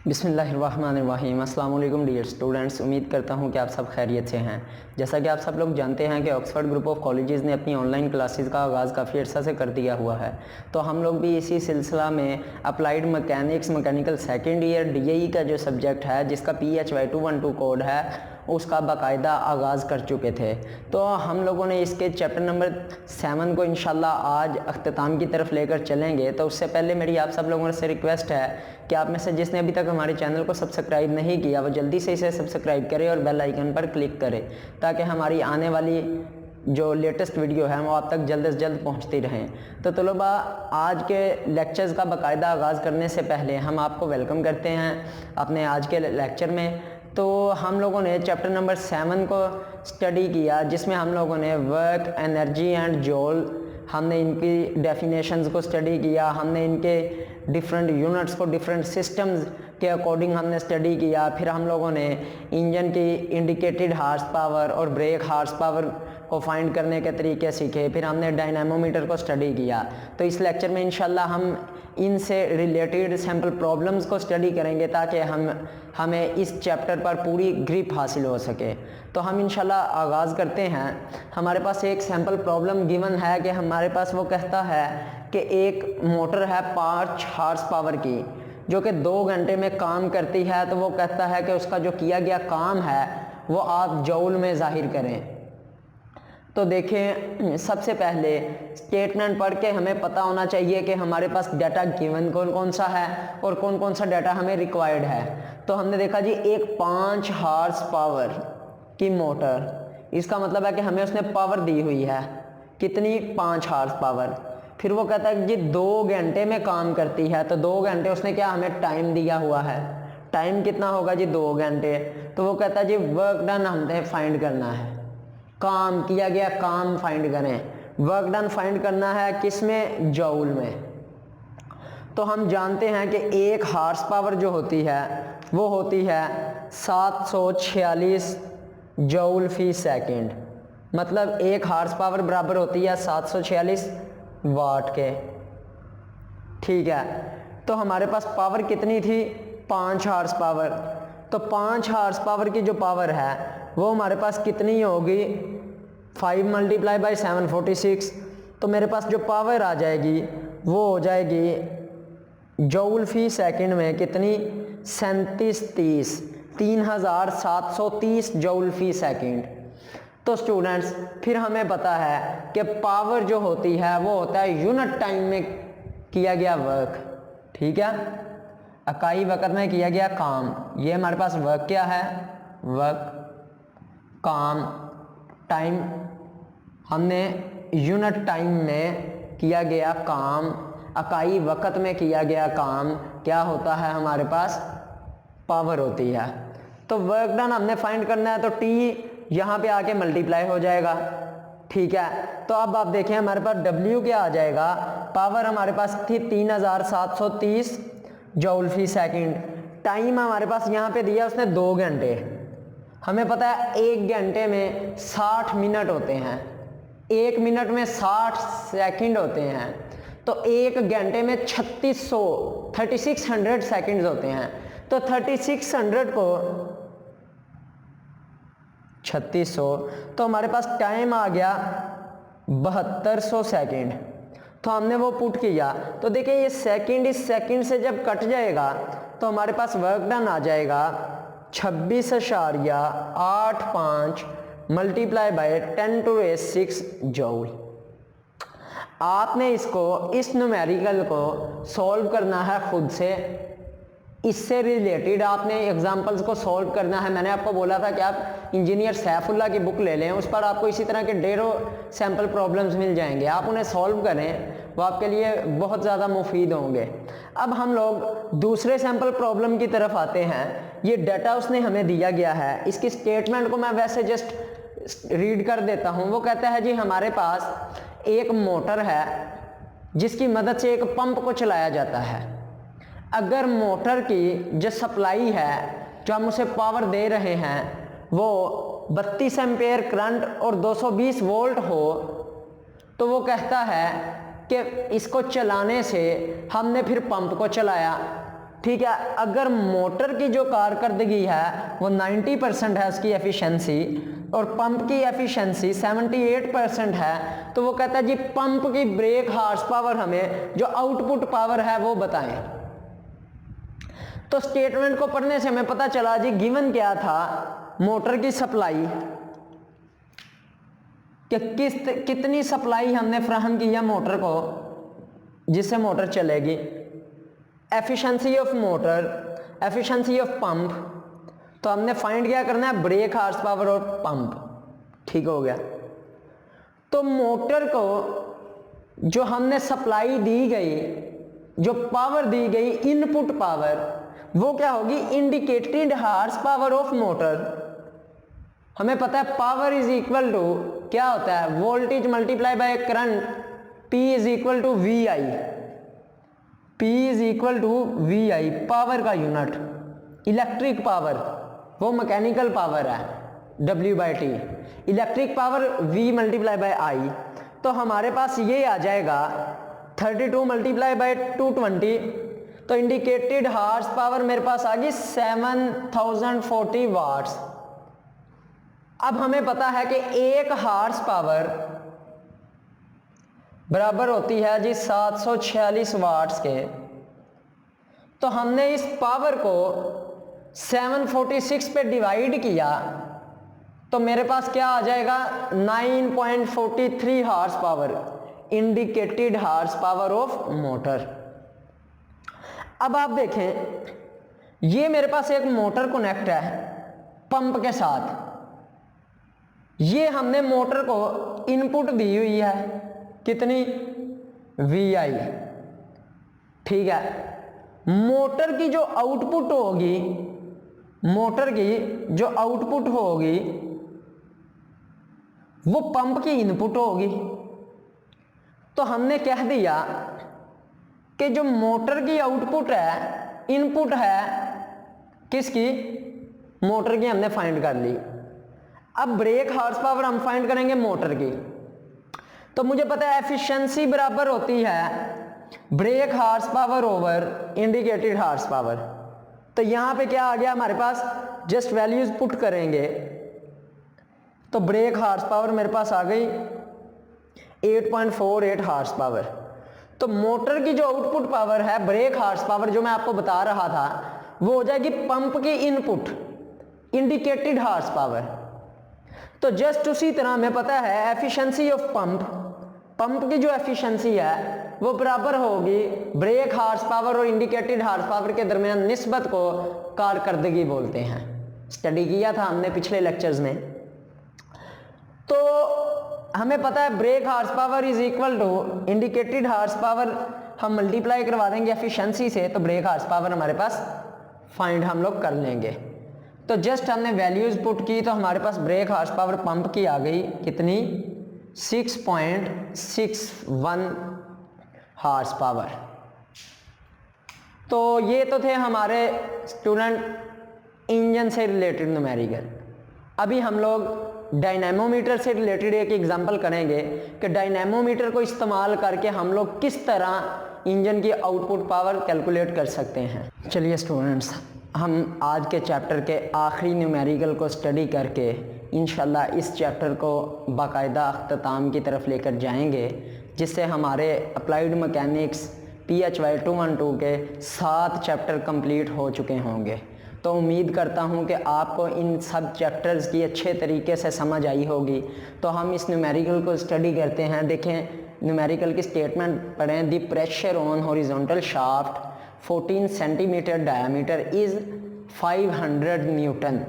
बिस्मिल्लाहिर्रहमानिर्रहीम। अस्सलाम वालेकुम डियर स्टूडेंट्स, उम्मीद करता हूँ कि आप सब खैरियत से हैं। जैसा कि आप सब लोग जानते हैं कि ऑक्सफोर्ड ग्रुप ऑफ कॉलेजेस ने अपनी ऑनलाइन क्लासेस का आगाज़ काफ़ी अर्सा से कर दिया हुआ है, तो हम लोग भी इसी सिलसिला में applied mechanics mechanical second year DAE का जो सब्जेक्ट है, जिसका PHY212 कोड है, उसका बाकायदा आगाज़ कर चुके थे। तो हम लोगों ने इसके चैप्टर नंबर 7 को इंशाल्लाह आज अख्ताम की तरफ लेकर चलेंगे। तो उससे पहले मेरी आप सब लोगों से रिक्वेस्ट है कि आप में से जिसने अभी तक हमारे चैनल को सब्सक्राइब नहीं किया वो जल्दी से इसे सब्सक्राइब करें और बेल आइकन पर क्लिक करें, ताकि हमारी आने वाली जो लेटेस्ट वीडियो है वो आप तक जल्द से जल्द पहुंचती रहें। तो तलबा, आज के लेक्चर्स का बाकायदा आगाज़ करने से पहले हम आपको वेलकम करते हैं अपने आज के लेक्चर में। तो हम लोगों ने चैप्टर नंबर 7 को स्टडी किया, जिसमें हम लोगों ने वर्क, एनर्जी एंड जॉल, हमने इनकी डेफिनेशंस को स्टडी किया, हमने इनके डिफरेंट यूनिट्स को डिफरेंट सिस्टम्स के अकॉर्डिंग हमने स्टडी किया। फिर हम लोगों ने इंजन की इंडिकेटेड हार्स पावर और ब्रेक हार्स पावर को फाइंड करने के तरीके सीखे। फिर हमने डायनामोमीटर को स्टडी किया। तो इस लेक्चर में इंशाल्लाह हम इनसे रिलेटेड सैम्पल प्रॉब्लम्स को स्टडी करेंगे, ताकि हमें इस चैप्टर पर पूरी ग्रिप हासिल हो सके। तो हम इंशाल्लाह आगाज़ करते हैं। हमारे पास एक सैम्पल प्रॉब्लम गिवन है कि हमारे पास वो कहता है कि एक मोटर है 5 हार्स पावर की, जो कि 2 घंटे में काम करती है। तो वो कहता है कि उसका जो किया गया काम है वो आप जौल में ज़ाहिर करें। तो देखें, सबसे पहले स्टेटमेंट पढ़ के हमें पता होना चाहिए कि हमारे पास डाटा गिवन कौन कौन सा है और कौन कौन सा डाटा हमें रिक्वायर्ड है। तो हमने देखा जी, एक 5 हार्स पावर की मोटर, इसका मतलब है कि हमें उसने पावर दी हुई है कितनी, 5 हार्स पावर। फिर वो कहता है कि 2 घंटे में काम करती है। तो 2 घंटे उसने क्या हमें टाइम दिया हुआ है, टाइम कितना होगा जी, 2 घंटे। तो वो कहता है जी वर्क डन हमने फाइंड करना है, काम किया गया काम फाइंड करें। वर्क डन फाइंड करना है किस में, जौल में। तो हम जानते हैं कि एक हार्स पावर जो होती है वो होती है 746 जौल फी सेकंड। मतलब एक हार्स पावर बराबर होती है 746 वाट के। ठीक है, तो हमारे पास पावर कितनी थी, 5 हार्स पावर। तो 5 हार्स पावर की जो पावर है वो हमारे पास कितनी होगी, 5 मल्टीप्लाई बाई 746। तो मेरे पास जो पावर आ जाएगी वो हो जाएगी जौल फी सेकंड में कितनी, 3730 जौल फी सेकंड। तो स्टूडेंट्स, फिर हमें पता है कि पावर जो होती है वो होता है यूनिट टाइम में किया गया वर्क। ठीक है, इकाई वक्त में किया गया काम। ये हमारे पास वर्क क्या है, वर्क, काम, टाइम, हमने यूनिट टाइम में किया गया काम, इकाई वक्त में किया गया काम क्या होता है, हमारे पास पावर होती है। तो वर्क डन हमने फाइंड करना है, तो टी यहाँ पे आके मल्टीप्लाई हो जाएगा। ठीक है, तो अब आप देखें हमारे पास W क्या आ जाएगा, पावर हमारे पास थी 3730 जौल फी सेकंड। टाइम हमारे पास यहाँ पे दिया उसने 2 घंटे। हमें पता है 1 घंटे में 60 मिनट होते हैं, 1 मिनट में 60 सेकंड होते हैं। तो 1 घंटे में 3600 सेकंड्स होते हैं। तो 3600 को 3600, तो हमारे पास टाइम आ गया 7200 सेकंड। तो हमने वो पुट किया। तो देखिए ये सेकंड इस सेकंड से जब कट जाएगा तो हमारे पास वर्क डन आ जाएगा 26.85 मल्टीप्लाई बाय 10⁻⁶ जौल। आपने इसको, इस न्यूमेरिकल को सॉल्व करना है खुद से। इससे रिलेटेड आपने एग्जांपल्स को सॉल्व करना है। मैंने आपको बोला था कि आप इंजीनियर सैफुल्लाह की बुक ले लें, उस पर आपको इसी तरह के ढेरों सैम्पल प्रॉब्लम्स मिल जाएंगे। आप उन्हें सॉल्व करें, वो आपके लिए बहुत ज़्यादा मुफीद होंगे। अब हम लोग दूसरे सैम्पल प्रॉब्लम की तरफ आते हैं। ये डाटा उसने हमें दिया गया है, इसकी स्टेटमेंट को मैं वैसे जस्ट रीड कर देता हूँ। वो कहता है जी हमारे पास एक मोटर है जिसकी मदद से एक पंप को चलाया जाता है। अगर मोटर की जो सप्लाई है, जो हम उसे पावर दे रहे हैं, वो 32 एम्पेयर करंट और 220 वोल्ट हो, तो वो कहता है कि इसको चलाने से हमने फिर पंप को चलाया। ठीक है, अगर मोटर की जो कारकर्दगी है वो 90% है उसकी एफिशिएंसी और पंप की एफिशिएंसी 78% है, तो वो कहता है जी पंप की ब्रेक हार्स पावर हमें जो आउटपुट पावर है वो बताएं। तो स्टेटमेंट को पढ़ने से हमें पता चला जी गिवन क्या था, मोटर की सप्लाई कि कितनी सप्लाई हमने फ्राहम की है मोटर को जिससे मोटर चलेगी, efficiency of motor, efficiency of pump, तो हमने फाइंड क्या करना है, ब्रेक हार्स पावर और पंप। ठीक हो गया। तो मोटर को जो हमने सप्लाई दी गई, जो पावर दी गई इनपुट पावर, वो क्या होगी, indicated horse power of motor. हमें पता है पावर इज इक्वल टू क्या होता है, voltage multiply by current, P is equal to V I, P is equal to V I, power का यूनिट। इलेक्ट्रिक पावर वो मैकेनिकल पावर है, W by T, electric power V multiply by I. तो हमारे पास ये आ जाएगा 32 multiply by 220, तो indicated horse power मेरे पास आ गई 7040 वाट्स। अब हमें पता है कि एक हार्स पावर बराबर होती है जी 746 वाट्स के। तो हमने इस पावर को 746 पे डिवाइड किया तो मेरे पास क्या आ जाएगा, 9.43 horse power, indicated horse power of motor. अब आप देखें ये मेरे पास एक मोटर कनेक्ट है पंप के साथ, ये हमने मोटर को इनपुट दी हुई है कितनी, VI। ठीक है, मोटर की जो आउटपुट होगी, मोटर की जो आउटपुट होगी वो पंप की इनपुट होगी। तो हमने कह दिया कि जो मोटर की आउटपुट है, इनपुट है किसकी, मोटर की हमने फाइंड कर ली। अब ब्रेक हार्स पावर हम फाइंड करेंगे मोटर की। तो मुझे पता है एफिशिएंसी बराबर होती है brake horse power over indicated horse power. तो यहां पे क्या आ गया हमारे पास, जस्ट वैल्यूज पुट करेंगे तो ब्रेक हार्स पावर मेरे पास आ गई 8.48 हार्स पावर। तो मोटर की जो आउटपुट पावर है, ब्रेक हार्स पावर जो मैं आपको बता रहा था, वो हो जाएगी पंप की इनपुट, इंडिकेटेड हार्स पावर। तो जस्ट उसी तरह हमें पता है एफिशिएंसी ऑफ पंप, पंप की जो एफिशिएंसी है वो बराबर होगी ब्रेक हार्स पावर और इंडिकेटेड हार्स पावर के दरमियान निस्बत को कारकर्दगी बोलते हैं। स्टडी किया था हमने पिछले लेक्चर्स में। तो हमें पता है brake horse power is equal to indicated horse power, हम मल्टीप्लाई करवा देंगे एफिशिएंसी से, तो ब्रेक हार्स पावर हमारे पास फाइंड हम लोग कर लेंगे। तो जस्ट हमने वैल्यूज पुट की तो हमारे पास ब्रेक हार्स पावर पंप की आ गई कितनी, 6.61 हार्स पावर। तो ये तो थे हमारे स्टूडेंट इंजन से रिलेटेड न्यूमेरिकल। अभी हम लोग डायनेमोमीटर से रिलेटेड एक एग्जांपल करेंगे कि डायनेमोमीटर को इस्तेमाल करके हम लोग किस तरह इंजन की आउटपुट पावर कैलकुलेट कर सकते हैं। चलिए स्टूडेंट्स, हम आज के चैप्टर के आखिरी न्यूमेरिकल को स्टडी करके इंशाल्लाह इस चैप्टर को बाकायदा अख्ताम की तरफ लेकर जाएंगे, जिससे हमारे अप्लाइड मैकेनिक्स PHY 212 के 7 चैप्टर कंप्लीट हो चुके होंगे। तो उम्मीद करता हूँ कि आपको इन सब चैप्टर्स की अच्छे तरीके से समझ आई होगी। तो हम इस न्यूमेरिकल को स्टडी करते हैं। देखें न्यूमेरिकल की स्टेटमेंट पढ़ें, the pressure on horizontal shaft 14 centimetre diameter is 500 Newton.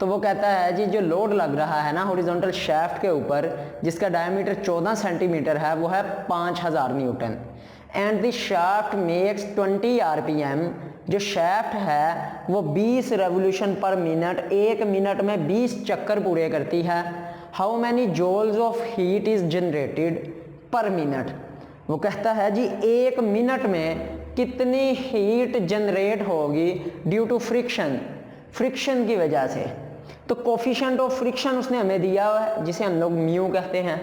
तो वो कहता है जी जो लोड लग रहा है ना हॉरिजॉन्टल शाफ्ट के ऊपर, जिसका डायमीटर 14 सेंटीमीटर है, वो है 5000 Newton. And the shaft makes 20 RPM। जो शाफ्ट है वो 20 रेवोल्यूशन पर मिनट, एक मिनट में 20 चक्कर पूरे करती है। How many joules of heat is generated per minute. वो कहता है जी एक मिनट में कितनी हीट जनरेट होगी ड्यू टू फ्रिक्शन, फ्रिक्शन की वजह से। तो कोफिशिएंट ऑफ फ्रिक्शन उसने हमें दिया हुआ है, जिसे हम लोग म्यू कहते हैं।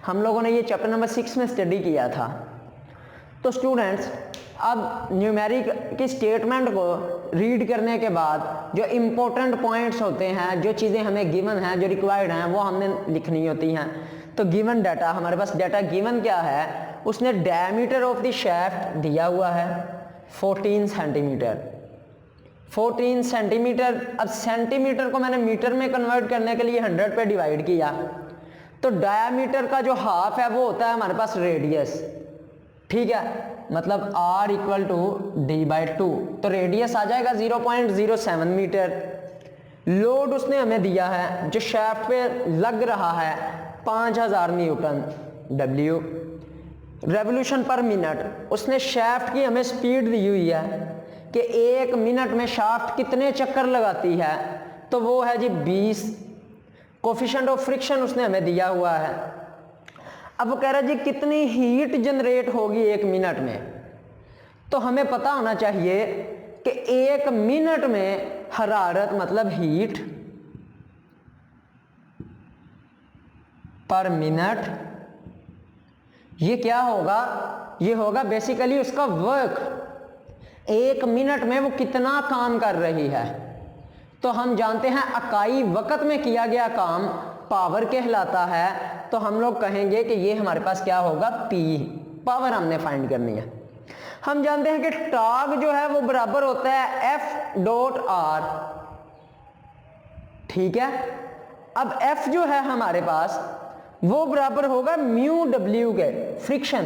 हम लोगों ने ये चैप्टर नंबर 6 में स्टडी किया था। तो स्टूडेंट्स अब न्यूमेरिक की स्टेटमेंट को रीड करने के बाद जो इम्पोर्टेंट पॉइंट्स होते हैं, जो चीज़ें हमें गिवन हैं, जो रिक्वायर्ड हैं, वो हमने लिखनी होती हैं। तो गिवन डाटा, हमारे पास डाटा गिवन क्या है, उसने डायमीटर ऑफ द शाफ्ट दिया हुआ है 14 सेंटीमीटर। 14 सेंटीमीटर। अब सेंटीमीटर को मैंने मीटर में कन्वर्ट करने के लिए 100 पे डिवाइड किया, तो डायमीटर का जो हाफ है वो होता है हमारे पास रेडियस, ठीक है, मतलब r इक्वल टू d/2, तो रेडियस आ जाएगा 0.07 मीटर। लोड उसने हमें दिया है जो शाफ्ट पे लग रहा है 5000 न्यूटन W। रेवोल्यूशन पर मिनट, उसने शाफ्ट की हमें स्पीड दी हुई है कि 1 मिनट में शाफ्ट कितने चक्कर लगाती है, तो वो है जी 20। कोफिशिएंट ऑफ फ्रिक्शन उसने हमें दिया हुआ है। अब वो कह रहा है जी कितनी हीट जनरेट होगी 1 मिनट में, तो हमें पता होना चाहिए कि 1 मिनट में हरारत मतलब हीट पर मिनट, ये क्या होगा, ये होगा बेसिकली उसका वर्क, 1 मिनट में वो कितना काम कर रही है। तो हम जानते हैं इकाई वक्त में किया गया काम पावर कहलाता है, तो हम लोग कहेंगे कि ये हमारे पास क्या होगा, P, पावर हमने फाइंड करनी है। हम जानते हैं कि टॉर्क जो है वो बराबर होता है F.R, ठीक है। अब F जो है हमारे पास वो बराबर होगा म्यू W के, फ्रिक्शन,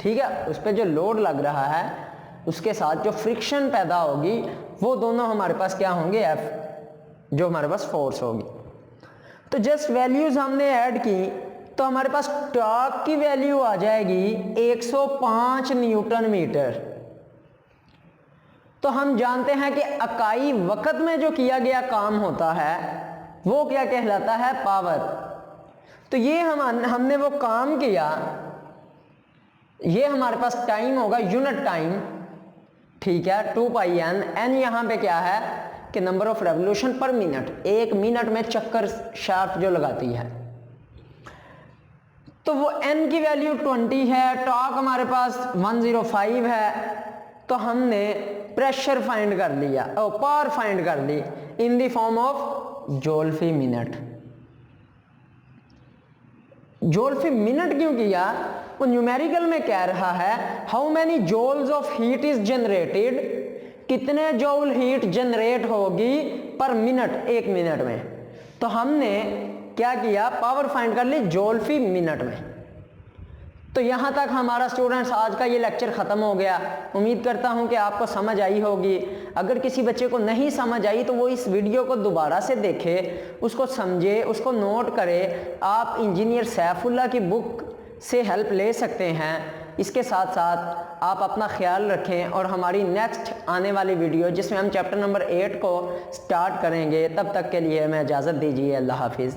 ठीक है, उस पर जो लोड लग रहा है उसके साथ जो फ्रिक्शन पैदा होगी वो दोनों हमारे पास क्या होंगे, F, जो हमारे पास फोर्स होगी। तो जस्ट वैल्यूज हमने ऐड की तो हमारे पास टॉर्क की वैल्यू आ जाएगी 105 न्यूटन मीटर। तो हम जानते हैं कि इकाई वक्त में जो किया गया काम होता है वो क्या कहलाता है, पावर। तो ये हमने वो काम किया, ये हमारे पास टाइम होगा, यूनिट टाइम, ठीक है, 2πn। n यहाँ पे क्या है कि नंबर ऑफ रेवोल्यूशन पर मिनट, 1 मिनट में चक्कर शाफ्ट जो लगाती है, तो वो n की वैल्यू 20 है, टॉर्क हमारे पास 105 है, तो हमने प्रेशर फाइंड कर लिया, पावर फाइंड कर ली in the form of joule per minute. Joule per minute क्यों किया, वो न्यूमेरिकल में कह रहा है how many joules of heat is generated, कितने जूल हीट जनरेट होगी पर मिनट, 1 मिनट में। तो हमने क्या किया, पावर फाइंड कर ली जूल फी मिनट में। तो यहाँ तक हमारा स्टूडेंट्स आज का ये लेक्चर ख़त्म हो गया। उम्मीद करता हूँ कि आपको समझ आई होगी। अगर किसी बच्चे को नहीं समझ आई तो वो इस वीडियो को दोबारा से देखे, उसको समझे, उसको नोट करे। आप इंजीनियर सैफुल्लाह की बुक से हेल्प ले सकते हैं। इसके साथ साथ आप अपना ख्याल रखें और हमारी नेक्स्ट आने वाली वीडियो जिसमें हम चैप्टर नंबर 8 को स्टार्ट करेंगे, तब तक के लिए हमें इजाज़त दीजिए। अल्लाह हाफिज़।